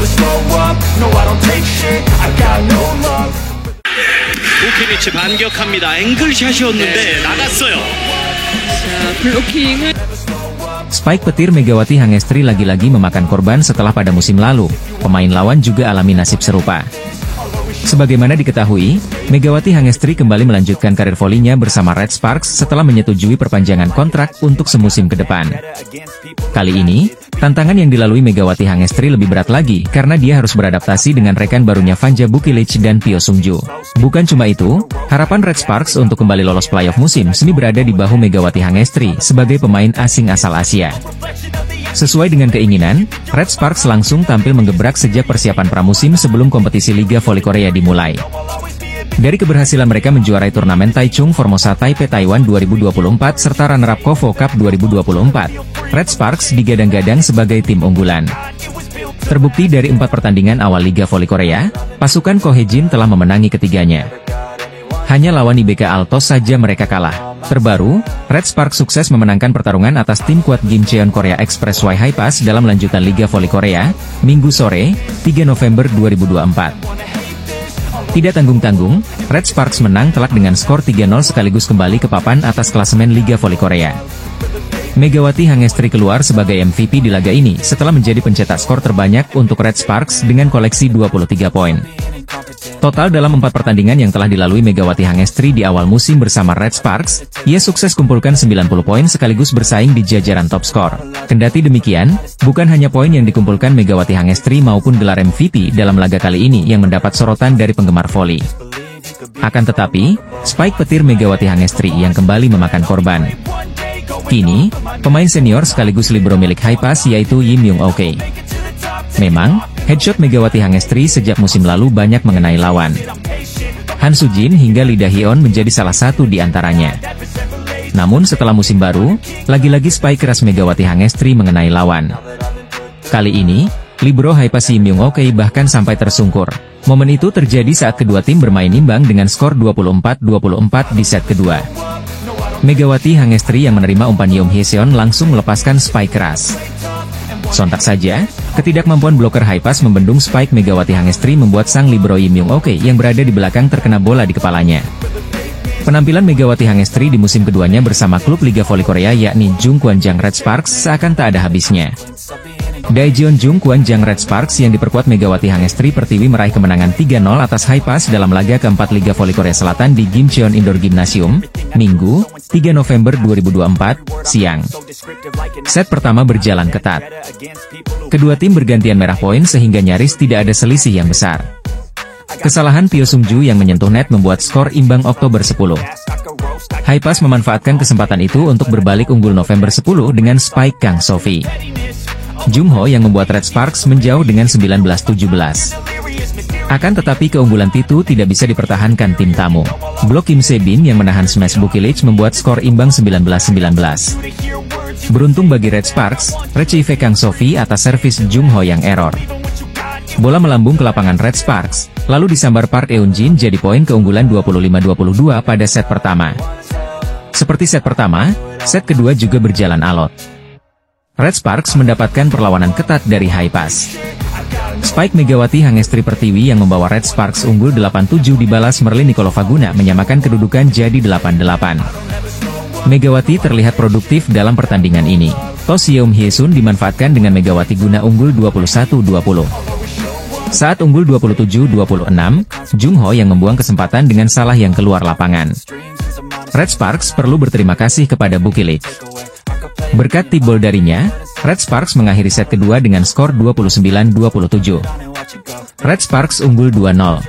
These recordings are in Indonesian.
never slow up, no I don't take shit, I got no love. 부킬리치 반격합니다. 앵글샷이었는데 나갔어요. 블로킹을 Spike petir Megawati Hangestri lagi-lagi memakan korban setelah pada musim lalu. Pemain lawan juga alami nasib serupa. Sebagaimana diketahui, Megawati Hangestri kembali melanjutkan karir volinya bersama Red Sparks setelah menyetujui perpanjangan kontrak untuk semusim ke depan. Kali ini, tantangan yang dilalui Megawati Hangestri lebih berat lagi karena dia harus beradaptasi dengan rekan barunya Vanja Bukilic dan Pio Sungju. Bukan cuma itu, harapan Red Sparks untuk kembali lolos playoff musim semi berada di bahu Megawati Hangestri sebagai pemain asing asal Asia. Sesuai dengan keinginan, Red Sparks langsung tampil menggebrak sejak persiapan pramusim sebelum kompetisi Liga Voli Korea dimulai. Dari keberhasilan mereka menjuarai turnamen Taichung Formosa Taipei Taiwan 2024 serta runner-up Kovo Cup 2024, Red Sparks digadang-gadang sebagai tim unggulan. Terbukti dari 4 pertandingan awal Liga Voli Korea, pasukan Ko Hye-jin telah memenangi ketiganya. Hanya lawan IBK Altos saja mereka kalah. Terbaru, Red Sparks sukses memenangkan pertarungan atas tim kuat Gimcheon Korea Expressway High-Pass dalam lanjutan Liga Voli Korea, Minggu sore, 3 November 2024. Tidak tanggung-tanggung, Red Sparks menang telak dengan skor 3-0 sekaligus kembali ke papan atas klasemen Liga Voli Korea. Megawati Hangestri keluar sebagai MVP di laga ini setelah menjadi pencetak skor terbanyak untuk Red Sparks dengan koleksi 23 poin. Total dalam 4 pertandingan yang telah dilalui Megawati Hangestri di awal musim bersama Red Sparks, ia sukses kumpulkan 90 poin sekaligus bersaing di jajaran top skor. Kendati demikian, bukan hanya poin yang dikumpulkan Megawati Hangestri maupun gelar MVP dalam laga kali ini yang mendapat sorotan dari penggemar voli. Akan tetapi, Spike petir Megawati Hangestri yang kembali memakan korban. Kini, pemain senior sekaligus libero milik High-Pass yaitu Lee Myung-ok. Memang, headshot Megawati Hangestri sejak musim lalu banyak mengenai lawan. Han Soo-jin hingga Lee Da-hyun menjadi salah satu di antaranya. Namun setelah musim baru, lagi-lagi spike keras Megawati Hangestri mengenai lawan. Kali ini, libero High-Pass Lee Myung-ok bahkan sampai tersungkur. Momen itu terjadi saat kedua tim bermain imbang dengan skor 24-24 di set kedua. Megawati Hangestri yang menerima umpan Yeom Hye-seon langsung melepaskan spike keras. Sontak saja, ketidakmampuan bloker High-Pass membendung spike Megawati Hangestri membuat sang libero Lee Myung-ok yang berada di belakang terkena bola di kepalanya. Penampilan Megawati Hangestri di musim keduanya bersama klub Liga Voli Korea yakni Jungkwanjang Red Sparks seakan tak ada habisnya. Daejeon Jungkwanjang Red Sparks yang diperkuat Megawati Hangestri Pertiwi meraih kemenangan 3-0 atas High-Pass dalam laga keempat Liga Voli Korea Selatan di Gimcheon Indoor Gymnasium, Minggu, 3 November 2024, siang. Set pertama berjalan ketat. Kedua tim bergantian merah poin sehingga nyaris tidak ada selisih yang besar. Kesalahan Pio Sungju yang menyentuh net membuat skor imbang Oktober 10. High-Pass memanfaatkan kesempatan itu untuk berbalik unggul November 10 dengan spike Kang Sophie. Jungho yang membuat Red Sparks menjauh dengan 19-17. Akan tetapi keunggulan itu tidak bisa dipertahankan tim tamu. Blok Kim Se-bin yang menahan smash Bukilic membuat skor imbang 19-19. Beruntung bagi Red Sparks, retrieve Kang Sophie atas servis Jungho yang error. Bola melambung ke lapangan Red Sparks, lalu disambar Park Eun-jin jadi poin keunggulan 25-22 pada set pertama. Seperti set pertama, set kedua juga berjalan alot. Red Sparks mendapatkan perlawanan ketat dari High-Pass. Spike Megawati Hangestri Pertiwi yang membawa Red Sparks unggul 8-7 dibalas Merlin Nicolovaguna menyamakan kedudukan jadi 8-8. Megawati terlihat produktif dalam pertandingan ini. Toss Yeom Hye-sun dimanfaatkan dengan Megawati guna unggul 21-20. Saat unggul 27-26, Jungho yang membuang kesempatan dengan salah yang keluar lapangan. Red Sparks perlu berterima kasih kepada Bukilic. Berkat tip ball darinya, Red Sparks mengakhiri set kedua dengan skor 29-27. Red Sparks unggul 2-0.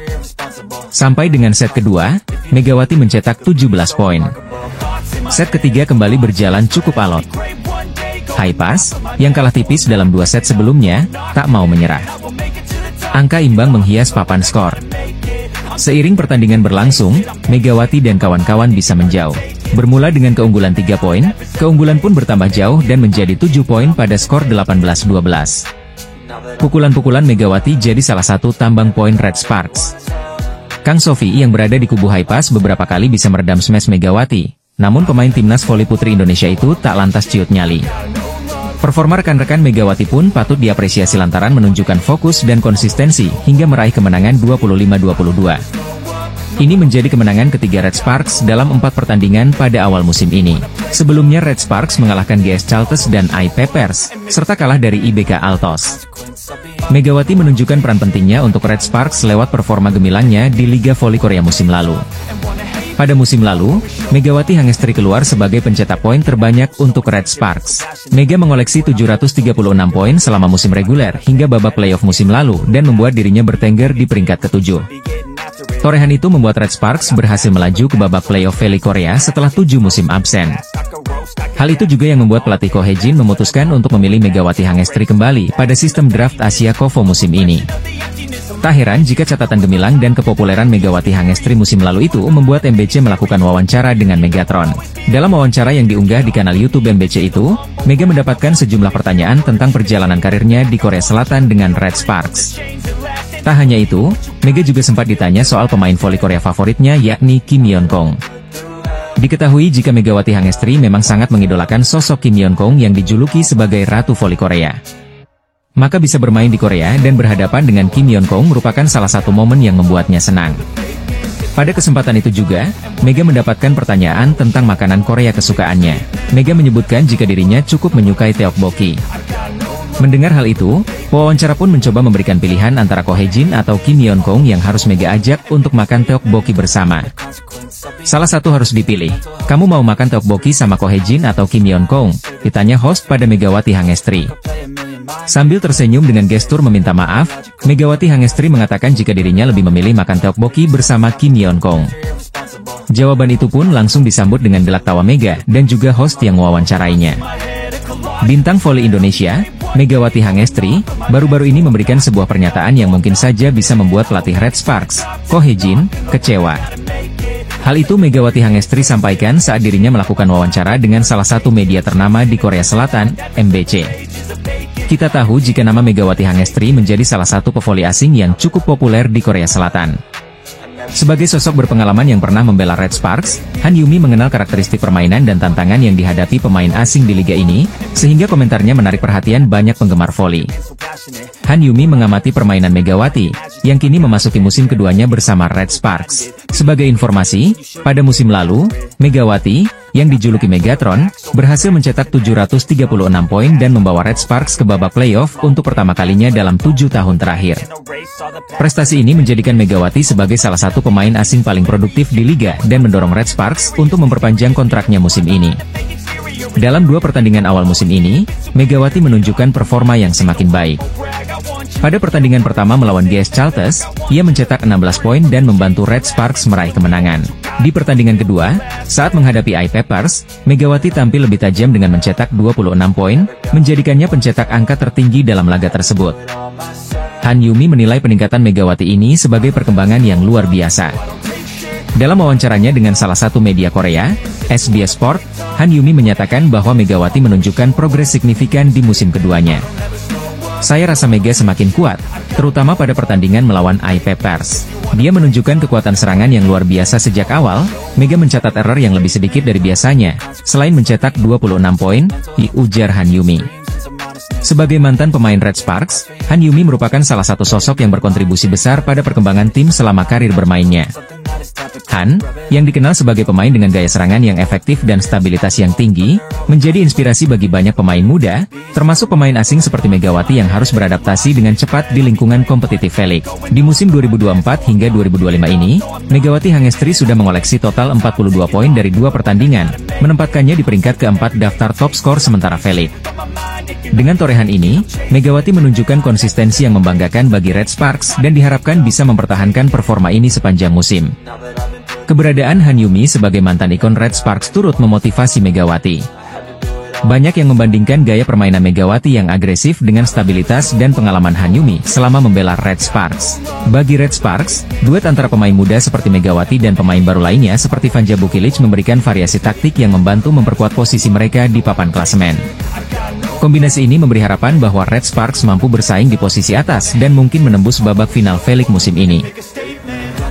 Sampai dengan set kedua, Megawati mencetak 17 poin. Set ketiga kembali berjalan cukup alot. High-Pass, yang kalah tipis dalam 2 set sebelumnya, tak mau menyerah. Angka imbang menghias papan skor. Seiring pertandingan berlangsung, Megawati dan kawan-kawan bisa menjauh. Bermula dengan keunggulan 3 poin, keunggulan pun bertambah jauh dan menjadi 7 poin pada skor 18-12. Pukulan-pukulan Megawati jadi salah satu tambang poin Red Sparks. Kang Sophie yang berada di kubu High-Pass beberapa kali bisa meredam smash Megawati, namun pemain timnas voli putri Indonesia itu tak lantas ciut nyali. Performa rekan-rekan Megawati pun patut diapresiasi lantaran menunjukkan fokus dan konsistensi hingga meraih kemenangan 25-22. Ini menjadi kemenangan ketiga Red Sparks dalam 4 pertandingan pada awal musim ini. Sebelumnya Red Sparks mengalahkan GS Chalters dan AI Peppers, serta kalah dari IBK Altos. Megawati menunjukkan peran pentingnya untuk Red Sparks lewat performa gemilangnya di Liga Voli Korea musim lalu. Pada musim lalu, Megawati Hangestri keluar sebagai pencetak poin terbanyak untuk Red Sparks. Mega mengoleksi 736 poin selama musim reguler hingga babak playoff musim lalu dan membuat dirinya bertengger di peringkat ke-7. Torehan itu membuat Red Sparks berhasil melaju ke babak playoff Voli Korea setelah 7 musim absen. Hal itu juga yang membuat pelatih Ko Hye-jin memutuskan untuk memilih Megawati Hangestri kembali pada sistem draft Asia KOFO musim ini. Tak heran jika catatan gemilang dan kepopuleran Megawati Hangestri musim lalu itu membuat MBC melakukan wawancara dengan Megatron. Dalam wawancara yang diunggah di kanal YouTube MBC itu, Mega mendapatkan sejumlah pertanyaan tentang perjalanan karirnya di Korea Selatan dengan Red Sparks. Tak hanya itu, Mega juga sempat ditanya soal pemain voli Korea favoritnya yakni Kim Yeon-kong. Diketahui jika Megawati Hangestri memang sangat mengidolakan sosok Kim Yeon-kong yang dijuluki sebagai Ratu Voli Korea. Maka bisa bermain di Korea dan berhadapan dengan Kim Yeon-kong merupakan salah satu momen yang membuatnya senang. Pada kesempatan itu juga, Mega mendapatkan pertanyaan tentang makanan Korea kesukaannya. Mega menyebutkan jika dirinya cukup menyukai tteokbokki. Mendengar hal itu, wawancara pun mencoba memberikan pilihan antara Ko Hye-jin atau Kim Yeon-kong yang harus Mega ajak untuk makan tteokbokki bersama. Salah satu harus dipilih. Kamu mau makan tteokbokki sama Ko Hye-jin atau Kim Yeon-kong? Ditanya host pada Megawati Hangestri. Sambil tersenyum dengan gestur meminta maaf, Megawati Hangestri mengatakan jika dirinya lebih memilih makan tteokbokki bersama Kim Yeon-kong. Jawaban itu pun langsung disambut dengan gelak tawa Mega dan juga host yang mewawancarainya. Bintang voli Indonesia, Megawati Hangestri, baru-baru ini memberikan sebuah pernyataan yang mungkin saja bisa membuat pelatih Red Sparks, Ko Hye-jin, kecewa. Hal itu Megawati Hangestri sampaikan saat dirinya melakukan wawancara dengan salah satu media ternama di Korea Selatan, MBC. Kita tahu jika nama Megawati Hangestri menjadi salah satu pevoli asing yang cukup populer di Korea Selatan. Sebagai sosok berpengalaman yang pernah membela Red Sparks, Han Yumi mengenal karakteristik permainan dan tantangan yang dihadapi pemain asing di liga ini, sehingga komentarnya menarik perhatian banyak penggemar voli. Han Yumi mengamati permainan Megawati, yang kini memasuki musim keduanya bersama Red Sparks. Sebagai informasi, pada musim lalu, Megawati, yang dijuluki Megatron, berhasil mencetak 736 poin dan membawa Red Sparks ke babak playoff untuk pertama kalinya dalam 7 tahun terakhir. Prestasi ini menjadikan Megawati sebagai salah satu pemain asing paling produktif di liga dan mendorong Red Sparks untuk memperpanjang kontraknya musim ini. Dalam 2 pertandingan awal musim ini, Megawati menunjukkan performa yang semakin baik. Pada pertandingan pertama melawan GS Chalters, ia mencetak 16 poin dan membantu Red Sparks meraih kemenangan. Di pertandingan kedua, saat menghadapi AI Peppers, Megawati tampil lebih tajam dengan mencetak 26 poin, menjadikannya pencetak angka tertinggi dalam laga tersebut. Han Yumi menilai peningkatan Megawati ini sebagai perkembangan yang luar biasa. Dalam wawancaranya dengan salah satu media Korea, SBS Sport, Han Yumi menyatakan bahwa Megawati menunjukkan progres signifikan di musim keduanya. Saya rasa Mega semakin kuat, terutama pada pertandingan melawan AI Peppers. Dia menunjukkan kekuatan serangan yang luar biasa sejak awal. Mega mencatat error yang lebih sedikit dari biasanya, selain mencetak 26 poin, ujar Han Yumi. Sebagai mantan pemain Red Sparks, Han Yumi merupakan salah satu sosok yang berkontribusi besar pada perkembangan tim selama karir bermainnya. Han, yang dikenal sebagai pemain dengan gaya serangan yang efektif dan stabilitas yang tinggi, menjadi inspirasi bagi banyak pemain muda, termasuk pemain asing seperti Megawati yang harus beradaptasi dengan cepat di lingkungan kompetitif V-League. Di musim 2024 hingga 2025 ini, Megawati Hangestri sudah mengoleksi total 42 poin dari 2 pertandingan, menempatkannya di peringkat keempat daftar top skor sementara V-League. Dengan torehan ini, Megawati menunjukkan konsistensi yang membanggakan bagi Red Sparks dan diharapkan bisa mempertahankan performa ini sepanjang musim. Keberadaan Han Yumi sebagai mantan ikon Red Sparks turut memotivasi Megawati. Banyak yang membandingkan gaya permainan Megawati yang agresif dengan stabilitas dan pengalaman Han Yumi selama membela Red Sparks. Bagi Red Sparks, duet antara pemain muda seperti Megawati dan pemain baru lainnya seperti Vanja Bukilic memberikan variasi taktik yang membantu memperkuat posisi mereka di papan klasemen. Kombinasi ini memberi harapan bahwa Red Sparks mampu bersaing di posisi atas dan mungkin menembus babak final V-League musim ini.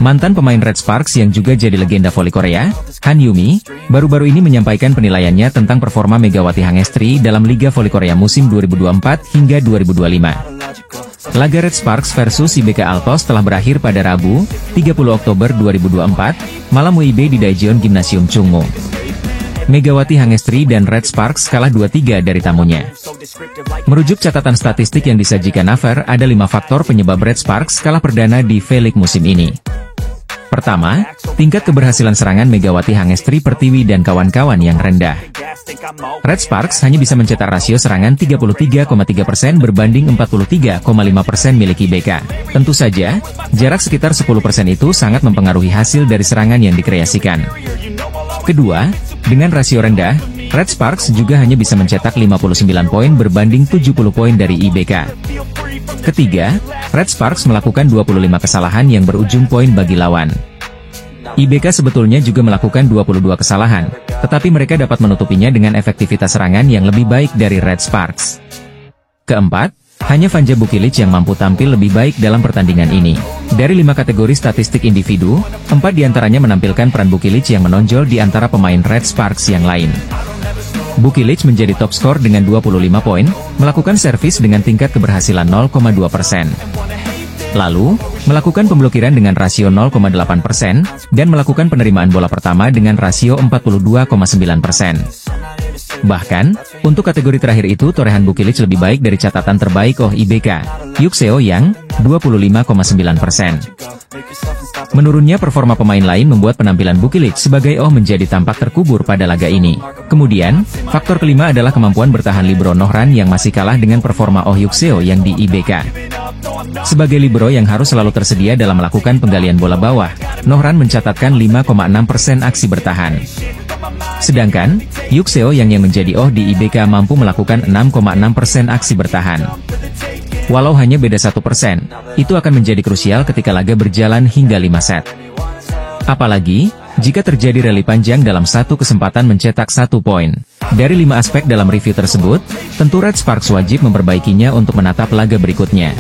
Mantan pemain Red Sparks yang juga jadi legenda voli Korea, Han Yumi, baru-baru ini menyampaikan penilaiannya tentang performa Megawati Hangestri dalam Liga Voli Korea musim 2024 hingga 2025. Laga Red Sparks versus IBK Altos telah berakhir pada Rabu, 30 Oktober 2024, malam WIB di Daejeon Gymnasium Chungmu. Megawati Hangestri dan Red Sparks kalah 2-3 dari tamunya. Merujuk catatan statistik yang disajikan Naver, ada 5 faktor penyebab Red Sparks kalah perdana di V-League musim ini. Pertama, tingkat keberhasilan serangan Megawati Hangestri Pertiwi dan kawan-kawan yang rendah. Red Sparks hanya bisa mencetak rasio serangan 33,3% berbanding 43,5% milik IBK. Tentu saja, jarak sekitar 10% itu sangat mempengaruhi hasil dari serangan yang dikreasikan. Kedua, dengan rasio rendah, Red Sparks juga hanya bisa mencetak 59 poin berbanding 70 poin dari IBK. Ketiga, Red Sparks melakukan 25 kesalahan yang berujung poin bagi lawan. IBK sebetulnya juga melakukan 22 kesalahan, tetapi mereka dapat menutupinya dengan efektivitas serangan yang lebih baik dari Red Sparks. Keempat, hanya Vanja Bukilic yang mampu tampil lebih baik dalam pertandingan ini. Dari 5 kategori statistik individu, 4 diantaranya menampilkan peran Bukilic yang menonjol di antara pemain Red Sparks yang lain. Bukilic menjadi top skor dengan 25 poin, melakukan servis dengan tingkat keberhasilan 0,2%. Lalu, melakukan pemblokiran dengan rasio 0,8%, dan melakukan penerimaan bola pertama dengan rasio 42,9%. Bahkan, untuk kategori terakhir itu torehan Bukilic lebih baik dari catatan terbaik IBK, Yukseo yang 25,9%. Menurunnya performa pemain lain membuat penampilan Bukilic sebagai menjadi tampak terkubur pada laga ini. Kemudian, faktor kelima adalah kemampuan bertahan libero Nohran yang masih kalah dengan performa Yukseo yang di IBK. Sebagai libero yang harus selalu tersedia dalam melakukan penggalian bola bawah, Nohran mencatatkan 5,6% aksi bertahan. Sedangkan, Yukseo yang menjadi di IBK mampu melakukan 6,6% aksi bertahan. Walau hanya beda 1%, itu akan menjadi krusial ketika laga berjalan hingga 5 set. Apalagi, jika terjadi rally panjang dalam satu kesempatan mencetak 1 poin. Dari 5 aspek dalam review tersebut, tentu Red Sparks wajib memperbaikinya untuk menatap laga berikutnya.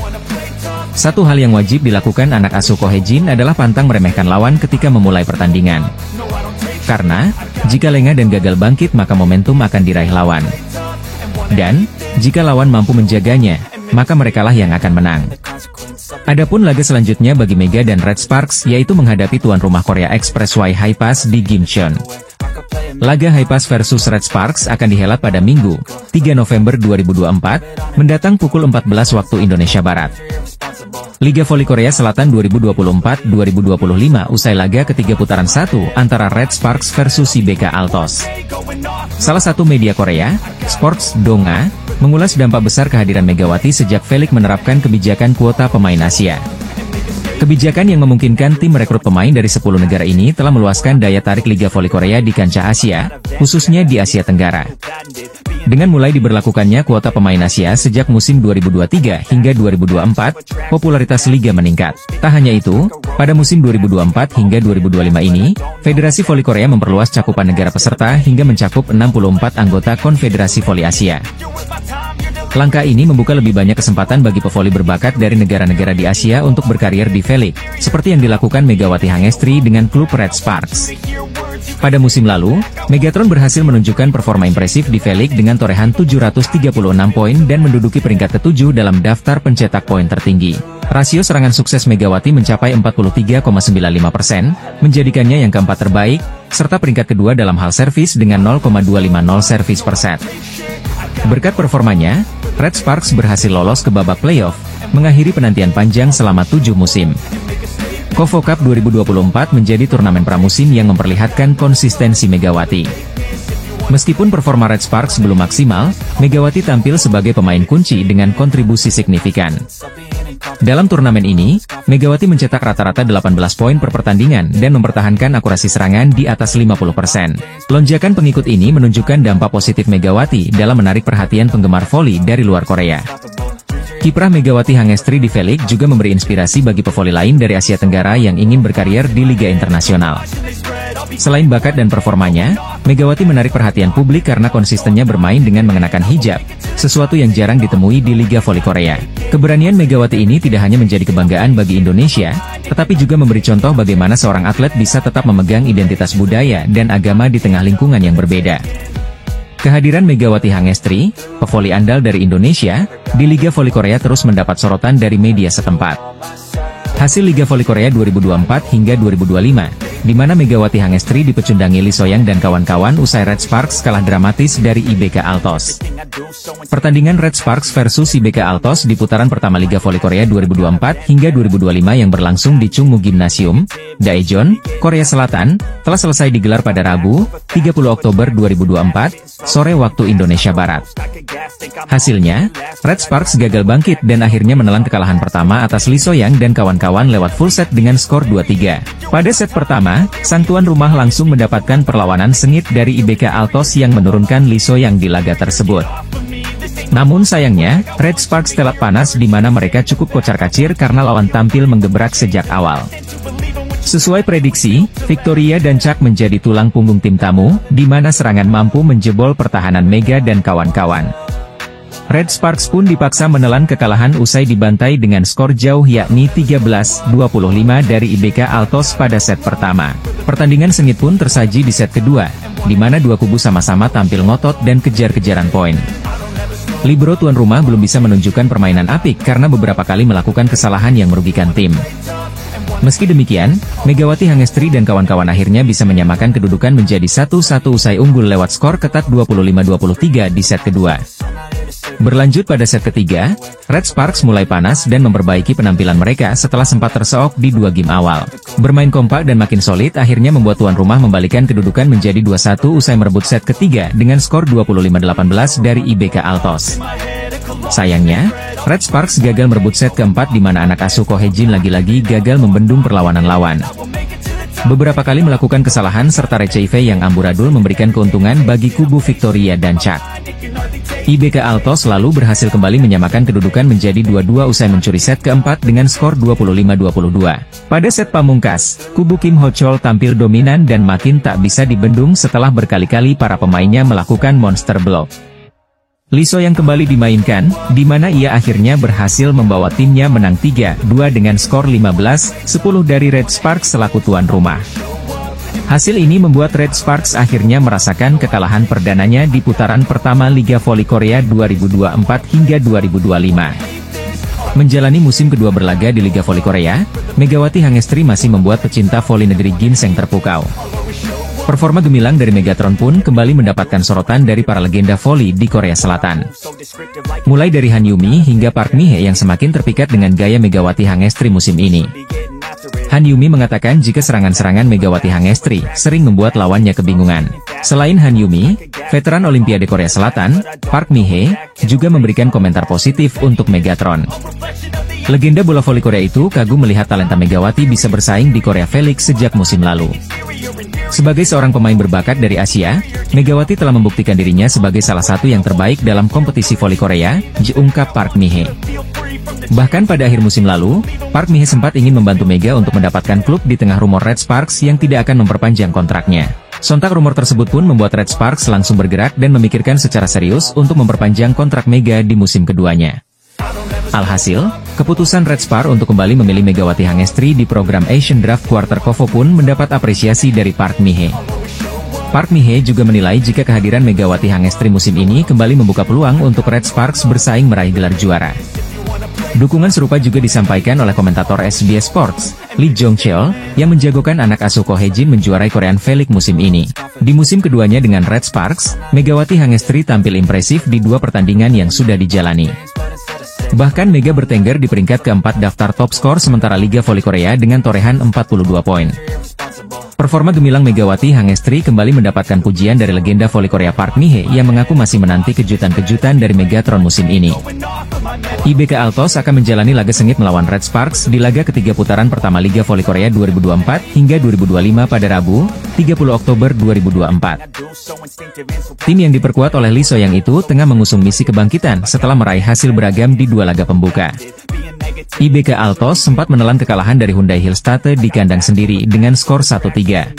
Satu hal yang wajib dilakukan anak asuh Ko Hae-jin adalah pantang meremehkan lawan ketika memulai pertandingan. Karena, jika lengah dan gagal bangkit maka momentum akan diraih lawan. Dan, jika lawan mampu menjaganya, maka merekalah yang akan menang. Adapun laga selanjutnya bagi Mega dan Red Sparks yaitu menghadapi tuan rumah Korea Expressway Haipas di Gimcheon. Laga Haipas versus Red Sparks akan dihelat pada Minggu, 3 November 2024, mendatang pukul 14 waktu Indonesia Barat. Liga Voli Korea Selatan 2024-2025 usai laga ketiga putaran 1 antara Red Sparks versus IBK Altos. Salah satu media Korea, Sports Donga, mengulas dampak besar kehadiran Megawati sejak V-League menerapkan kebijakan kuota pemain Asia. Kebijakan yang memungkinkan tim merekrut pemain dari 10 negara ini telah meluaskan daya tarik Liga Voli Korea di kancah Asia, khususnya di Asia Tenggara. Dengan mulai diberlakukannya kuota pemain Asia sejak musim 2023 hingga 2024, popularitas Liga meningkat. Tak hanya itu, pada musim 2024 hingga 2025 ini, Federasi Voli Korea memperluas cakupan negara peserta hingga mencakup 64 anggota Konfederasi Voli Asia. Langkah ini membuka lebih banyak kesempatan bagi pevoli berbakat dari negara-negara di Asia untuk berkarir di V-League, seperti yang dilakukan Megawati Hangestri dengan klub Red Sparks. Pada musim lalu, Megatron berhasil menunjukkan performa impresif di V-League dengan torehan 736 poin dan menduduki peringkat ke-7 dalam daftar pencetak poin tertinggi. Rasio serangan sukses Megawati mencapai 43,95%, menjadikannya yang keempat terbaik, serta peringkat kedua dalam hal servis dengan 0,250 servis per set. Berkat performanya, Red Sparks berhasil lolos ke babak playoff, mengakhiri penantian panjang selama 7 musim. KOFO Cup 2024 menjadi turnamen pramusim yang memperlihatkan konsistensi Megawati. Meskipun performa Red Sparks belum maksimal, Megawati tampil sebagai pemain kunci dengan kontribusi signifikan. Dalam turnamen ini, Megawati mencetak rata-rata 18 poin per pertandingan dan mempertahankan akurasi serangan di atas 50%. Lonjakan pengikut ini menunjukkan dampak positif Megawati dalam menarik perhatian penggemar voli dari luar Korea. Kiprah Megawati Hangestri di V-League juga memberi inspirasi bagi pevoli lain dari Asia Tenggara yang ingin berkarier di Liga Internasional. Selain bakat dan performanya, Megawati menarik perhatian publik karena konsistennya bermain dengan mengenakan hijab, sesuatu yang jarang ditemui di Liga Voli Korea. Keberanian Megawati ini tidak hanya menjadi kebanggaan bagi Indonesia, tetapi juga memberi contoh bagaimana seorang atlet bisa tetap memegang identitas budaya dan agama di tengah lingkungan yang berbeda. Kehadiran Megawati Hangestri, pevoli andal dari Indonesia, di Liga Voli Korea terus mendapat sorotan dari media setempat. Hasil Liga Voli Korea 2024 hingga 2025, di mana Megawati Hangestri dipecundangi Lee Soyang dan kawan-kawan usai Red Sparks kalah dramatis dari IBK Altos. Pertandingan Red Sparks versus IBK Altos di putaran pertama Liga Voli Korea 2024 hingga 2025 yang berlangsung di Chungmu Gymnasium, Daejeon, Korea Selatan, telah selesai digelar pada Rabu, 30 Oktober 2024, sore waktu Indonesia Barat. Hasilnya, Red Sparks gagal bangkit dan akhirnya menelan kekalahan pertama atas Lee Soyang dan kawan-kawan lewat full set dengan skor 2-3. Pada set pertama, sang tuan rumah langsung mendapatkan perlawanan sengit dari IBK Altos yang menurunkan Lee Soyang di laga tersebut. Namun sayangnya, Red Sparks telak panas di mana mereka cukup kocar-kacir karena lawan tampil menggebrak sejak awal. Sesuai prediksi, Victoria dan Chuck menjadi tulang punggung tim tamu, di mana serangan mampu menjebol pertahanan Mega dan kawan-kawan. Red Sparks pun dipaksa menelan kekalahan usai dibantai dengan skor jauh yakni 13-25 dari IBK Altos pada set pertama. Pertandingan sengit pun tersaji di set kedua, di mana dua kubu sama-sama tampil ngotot dan kejar-kejaran poin. Libero tuan rumah belum bisa menunjukkan permainan apik karena beberapa kali melakukan kesalahan yang merugikan tim. Meski demikian, Megawati Hangestri dan kawan-kawan akhirnya bisa menyamakan kedudukan menjadi 1-1 usai unggul lewat skor ketat 25-23 di set kedua. Berlanjut pada set ketiga, Red Sparks mulai panas dan memperbaiki penampilan mereka setelah sempat terseok di dua game awal. Bermain kompak dan makin solid akhirnya membuat tuan rumah membalikan kedudukan menjadi 2-1 usai merebut set ketiga dengan skor 25-18 dari IBK Altos. Sayangnya, Red Sparks gagal merebut set keempat di mana anak asuh Ko Hye-jin lagi-lagi gagal membendung perlawanan lawan. Beberapa kali melakukan kesalahan serta receive yang amburadul memberikan keuntungan bagi kubu Victoria dan Chuck. IBK Altos lalu berhasil kembali menyamakan kedudukan menjadi 2-2 usai mencuri set keempat dengan skor 25-22. Pada set pamungkas, kubu Kim Ho Chol tampil dominan dan makin tak bisa dibendung setelah berkali-kali para pemainnya melakukan monster block. Lee Soyang kembali dimainkan, di mana ia akhirnya berhasil membawa timnya menang 3-2 dengan skor 15-10 dari Red Sparks selaku tuan rumah. Hasil ini membuat Red Sparks akhirnya merasakan kekalahan perdananya di putaran pertama Liga Voli Korea 2024 hingga 2025. Menjalani musim kedua berlaga di Liga Voli Korea, Megawati Hangestri masih membuat pecinta voli negeri ginseng terpukau. Performa gemilang dari Megatron pun kembali mendapatkan sorotan dari para legenda voli di Korea Selatan. Mulai dari Han Yumi hingga Park Mi-hye yang semakin terpikat dengan gaya Megawati Hangestri musim ini. Han Yumi mengatakan jika serangan-serangan Megawati Hangestri sering membuat lawannya kebingungan. Selain Han Yumi, veteran Olimpiade Korea Selatan, Park Mi-hye, juga memberikan komentar positif untuk Megatron. Legenda bola voli Korea itu kagum melihat talenta Megawati bisa bersaing di Korea V-League sejak musim lalu. Sebagai seorang pemain berbakat dari Asia, Megawati telah membuktikan dirinya sebagai salah satu yang terbaik dalam kompetisi voli Korea, ungkap Park Mi-hye. Bahkan pada akhir musim lalu, Park Mi-hye sempat ingin membantu Mega untuk mendapatkan klub di tengah rumor Red Sparks yang tidak akan memperpanjang kontraknya. Sontak rumor tersebut pun membuat Red Sparks langsung bergerak dan memikirkan secara serius untuk memperpanjang kontrak Mega di musim keduanya. Alhasil, keputusan Red Sparks untuk kembali memilih Megawati Hangestri di program Asian Draft Quarter Kovo pun mendapat apresiasi dari Park Mi-hye. Park Mi-hye juga menilai jika kehadiran Megawati Hangestri musim ini kembali membuka peluang untuk Red Sparks bersaing meraih gelar juara. Dukungan serupa juga disampaikan oleh komentator SBS Sports, Lee Jong-cheol, yang menjagokan anak asuh Ko Hye-jin menjuarai Korean V-League musim ini. Di musim keduanya dengan Red Sparks, Megawati Hangestri tampil impresif di dua pertandingan yang sudah dijalani. Bahkan Mega bertengger di peringkat keempat daftar top skor sementara Liga Voli Korea dengan torehan 42 poin. Performa gemilang Megawati Hangestri kembali mendapatkan pujian dari legenda voli Korea Park Mi-hye yang mengaku masih menanti kejutan-kejutan dari Megatron musim ini. IBK Altos akan menjalani laga sengit melawan Red Sparks di laga ketiga putaran pertama Liga Voli Korea 2024 hingga 2025 pada Rabu, 30 Oktober 2024. Tim yang diperkuat oleh Lee So-young itu tengah mengusung misi kebangkitan setelah meraih hasil beragam di dua laga pembuka. IBK Altos sempat menelan kekalahan dari Hyundai Hillstatte di kandang sendiri dengan skor 1-3.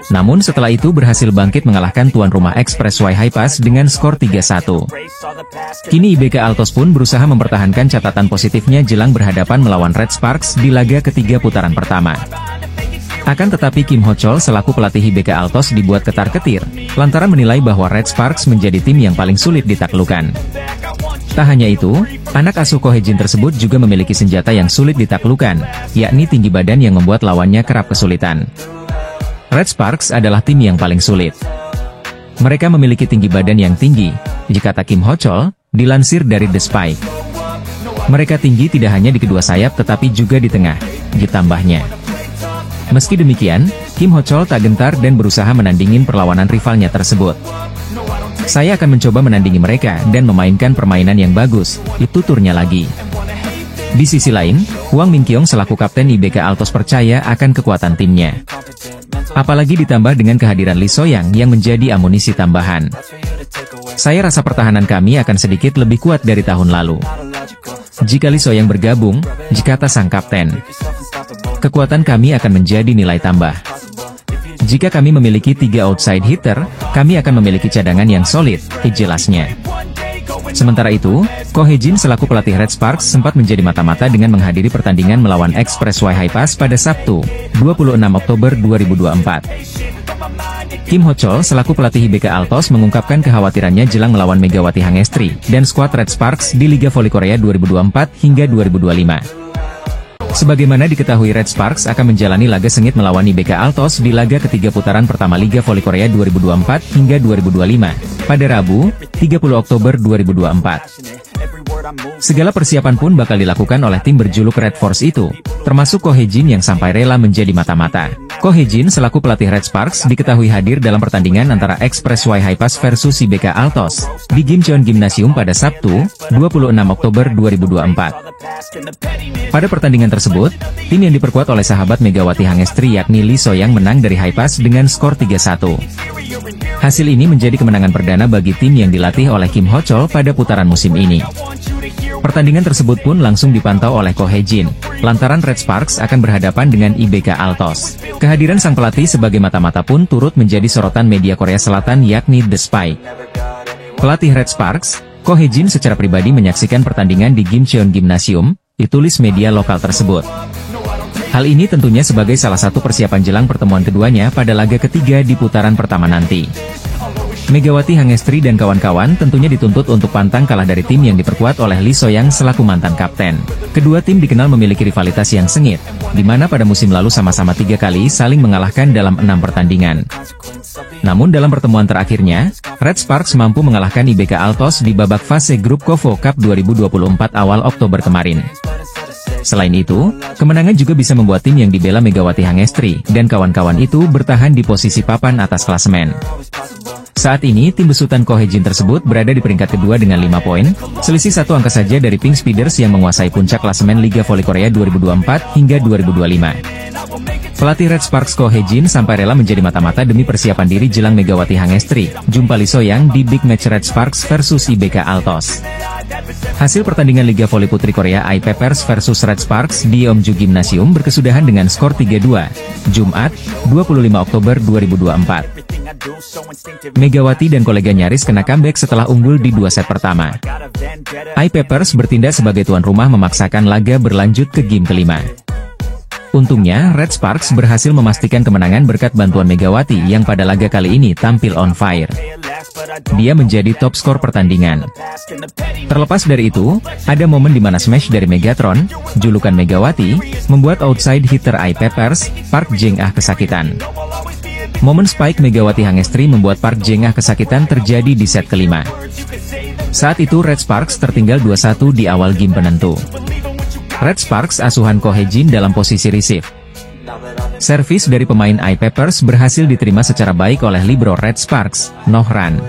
Namun setelah itu berhasil bangkit mengalahkan tuan rumah Express Y Hi-Pass dengan skor 3-1. Kini IBK Altos pun berusaha mempertahankan catatan positifnya jelang berhadapan melawan Red Sparks di laga ketiga putaran pertama. Akan tetapi Kim Ho-chol selaku pelatih IBK Altos dibuat ketar-ketir, lantaran menilai bahwa Red Sparks menjadi tim yang paling sulit ditaklukkan. Tak hanya itu, anak asuh Ko Hae-jin tersebut juga memiliki senjata yang sulit ditaklukkan, yakni tinggi badan yang membuat lawannya kerap kesulitan. Red Sparks adalah tim yang paling sulit. Mereka memiliki tinggi badan yang tinggi, kata Kim Ho-chol, dilansir dari The Spike. Mereka tinggi tidak hanya di kedua sayap tetapi juga di tengah, ditambahnya. Meski demikian, Kim Ho-chol tak gentar dan berusaha menandingin perlawanan rivalnya tersebut. Saya akan mencoba menandingi mereka dan memainkan permainan yang bagus, itu turnya lagi. Di sisi lain, Hwang Min-kyung selaku kapten IBK Altos percaya akan kekuatan timnya. Apalagi ditambah dengan kehadiran Lee So-young yang menjadi amunisi tambahan. Saya rasa pertahanan kami akan sedikit lebih kuat dari tahun lalu. Jika Lee So-young bergabung, kata sang kapten, kekuatan kami akan menjadi nilai tambah. Jika kami memiliki 3 outside hitter, kami akan memiliki cadangan yang solid, jelasnya. Sementara itu, Ko Hae-jin selaku pelatih Red Sparks sempat menjadi mata-mata dengan menghadiri pertandingan melawan Express Y Hi-Pass pada Sabtu, 26 Oktober 2024. Kim Ho-chol selaku pelatih IBK Altos mengungkapkan kekhawatirannya jelang melawan Megawati Hangestri dan skuad Red Sparks di Liga Voli Korea 2024 hingga 2025. Sebagaimana diketahui Red Sparks akan menjalani laga sengit melawan IBK Altos di laga ketiga putaran pertama Liga Voli Korea 2024 hingga 2025, pada Rabu, 30 Oktober 2024. Segala persiapan pun bakal dilakukan oleh tim berjuluk Red Force itu, termasuk Ko Hae-jin yang sampai rela menjadi mata-mata. Ko Hae-jin selaku pelatih Red Sparks diketahui hadir dalam pertandingan antara Express Y Hi-Pass versus IBK Altos di Gimcheon Gymnasium pada Sabtu, 26 Oktober 2024. Pada pertandingan tersebut, tim yang diperkuat oleh sahabat Megawati Hangestri yakni Lee So-young menang dari Hi-Pass dengan skor 3-1. Hasil ini menjadi kemenangan perdana bagi tim yang dilatih oleh Kim Ho-chol pada putaran musim ini. Pertandingan tersebut pun langsung dipantau oleh Ko Hae-jin, lantaran Red Sparks akan berhadapan dengan IBK Altos. Kehadiran sang pelatih sebagai mata-mata pun turut menjadi sorotan media Korea Selatan yakni The Spike. Pelatih Red Sparks, Ko Hae-jin secara pribadi menyaksikan pertandingan di Gimcheon Gymnasium, ditulis media lokal tersebut. Hal ini tentunya sebagai salah satu persiapan jelang pertemuan keduanya pada laga ketiga di putaran pertama nanti. Megawati Hangestri dan kawan-kawan tentunya dituntut untuk pantang kalah dari tim yang diperkuat oleh Lee So-young selaku mantan kapten. Kedua tim dikenal memiliki rivalitas yang sengit, di mana pada musim lalu sama-sama 3 kali saling mengalahkan dalam 6 pertandingan. Namun dalam pertemuan terakhirnya, Red Sparks mampu mengalahkan IBK Altos di babak fase grup KOFO Cup 2024 awal Oktober kemarin. Selain itu, kemenangan juga bisa membuat tim yang dibela Megawati Hangestri dan kawan-kawan itu bertahan di posisi papan atas klasemen. Saat ini tim besutan Ko Hae-jin tersebut berada di peringkat kedua dengan 5 poin, selisih 1 angka saja dari Pink Speeders yang menguasai puncak klasemen Liga Voli Korea 2024 hingga 2025. Pelatih Red Sparks Ko Hae-jin sampai rela menjadi mata-mata demi persiapan diri jelang Megawati Hangestri, jumpa Lee So-young di Big Match Red Sparks versus IBK Altos. Hasil pertandingan Liga Voli Putri Korea I-Peppers versus Red Sparks di Yeomju Gymnasium berkesudahan dengan skor 3-2, Jumat, 25 Oktober 2024. Megawati dan kolega nyaris kena comeback setelah unggul di 2 set pertama. I-Peppers bertindak sebagai tuan rumah memaksakan laga berlanjut ke game kelima. Untungnya, Red Sparks berhasil memastikan kemenangan berkat bantuan Megawati yang pada laga kali ini tampil on fire. Dia menjadi top skor pertandingan. Terlepas dari itu, ada momen di mana smash dari Megatron, julukan Megawati, membuat outside hitter I-Peppers, Park Jeng-ah kesakitan. Momen spike Megawati Hangestri membuat Park Jeng-ah kesakitan terjadi di set kelima. Saat itu Red Sparks tertinggal 2-1 di awal game penentu. Red Sparks asuhan Ko Hae-jin dalam posisi receive. Servis dari pemain I-Papers berhasil diterima secara baik oleh libero Red Sparks, Nohran.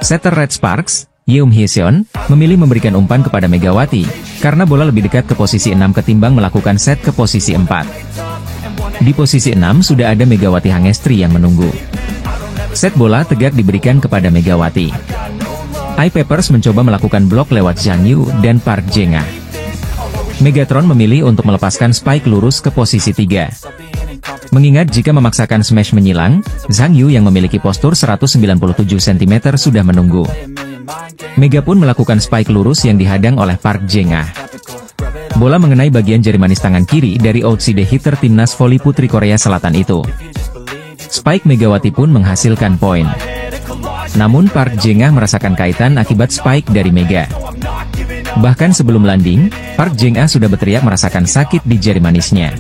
Setter Red Sparks, Yeum Hyeseon, memilih memberikan umpan kepada Megawati, karena bola lebih dekat ke posisi 6 ketimbang melakukan set ke posisi 4. Di posisi 6 sudah ada Megawati Hangestri yang menunggu. Set bola tegak diberikan kepada Megawati. I-Papers mencoba melakukan blok lewat Zhang Yu dan Park Jae-ah. Megatron memilih untuk melepaskan spike lurus ke posisi 3. Mengingat jika memaksakan smash menyilang, Zhang Yu yang memiliki postur 197 cm sudah menunggu. Mega pun melakukan spike lurus yang dihadang oleh Park Jae-ah. Bola mengenai bagian jari manis tangan kiri dari outside hitter timnas voli putri Korea Selatan itu. Spike Megawati pun menghasilkan poin. Namun Park Jae-ah merasakan kaitan akibat spike dari Mega. Bahkan sebelum landing, Park Jae-ah sudah berteriak merasakan sakit di jari manisnya.